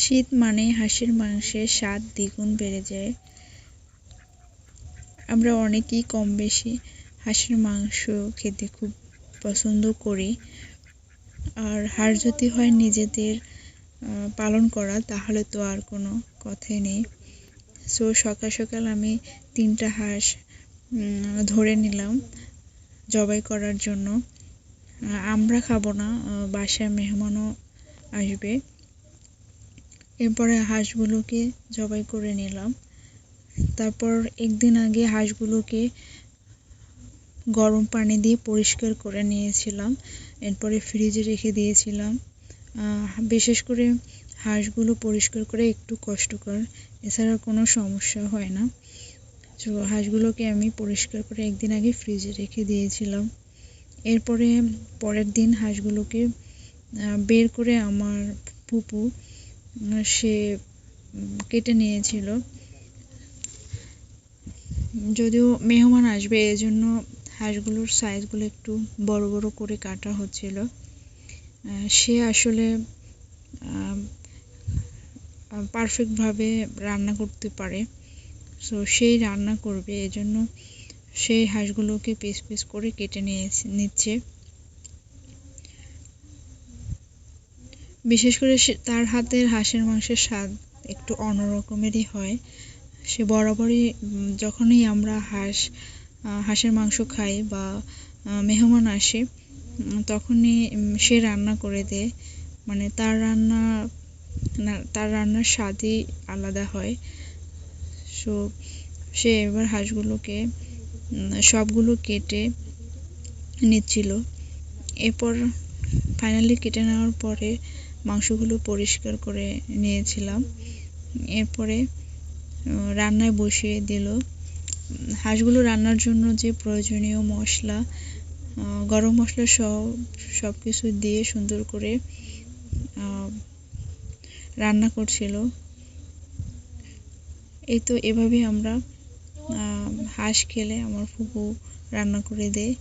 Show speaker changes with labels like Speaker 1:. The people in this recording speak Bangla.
Speaker 1: শীত মানে হাঁসের মাংসের স্বাদ দ্বিগুণ বেড়ে যায়। আমরা অনেকেই কম বেশি হাঁসের মাংস খেতে খুব পছন্দ করি। আর হাঁস যদি হয় নিজেদের পালন করা, তাহলে তো আর কোনো কথাই নেই। সো সকাল সকাল আমি 3টা হাঁস ধরে নিলাম জবাই করার জন্য। আমরা খাবো না, বাসায় মেহমানও আসবে। এরপরে হাঁসগুলোকে জবাই করে নিলাম। তারপর একদিন আগে হাঁসগুলোকে গরম পানি দিয়ে পরিষ্কার করে নিয়েছিলাম। এরপরে ফ্রিজে রেখে দিয়েছিলাম। বিশেষ করে হাঁসগুলো পরিষ্কার করে একটু কষ্টকর, এছাড়া কোনো সমস্যা হয় না। তো হাঁসগুলোকে আমি পরিষ্কার করে একদিন আগে ফ্রিজে রেখে দিয়েছিলাম। এরপরে পরের দিন হাঁসগুলোকে বের করে আমার ফুপু সে কেটে নিয়েছিল। যদিও মেহমান আসবে, এজন্য হাঁসগুলোর সাইজগুলো একটু বড় বড় করে কাটা হচ্ছিল। সে আসলে পারফেক্টভাবে রান্না করতে পারে, সো সেই রান্না করবে, এজন্য সেই হাঁসগুলোকে পিস পিস করে কেটে নিচ্ছে। বিশেষ করে তার হাতের হাঁসের মাংসের স্বাদ একটু অন্যরকমেরই হয়। সে বরাবরই যখনই আমরা হাঁসের মাংস খাই বা মেহমান আসে, তখনই সে রান্না করে দেয়। মানে তার রান্নার স্বাদই আলাদা হয়। সো সে এবার হাঁসগুলোকে সবগুলো কেটে নিচ্ছিল। এরপর ফাইনালি কেটে নেওয়ার পরে মাংসগুলো পরিষ্কার করে নিয়েছিলাম। এরপরে রান্নায় বসিয়ে দিল। হাঁসগুলো রান্নার জন্য যে প্রয়োজনীয় মশলা, গরম মশলা সব কিছু দিয়ে সুন্দর করে রান্না করছিল। এই তো এভাবেই আমরা হাঁস খেলে আমার ফুপু রান্না করে দেয়।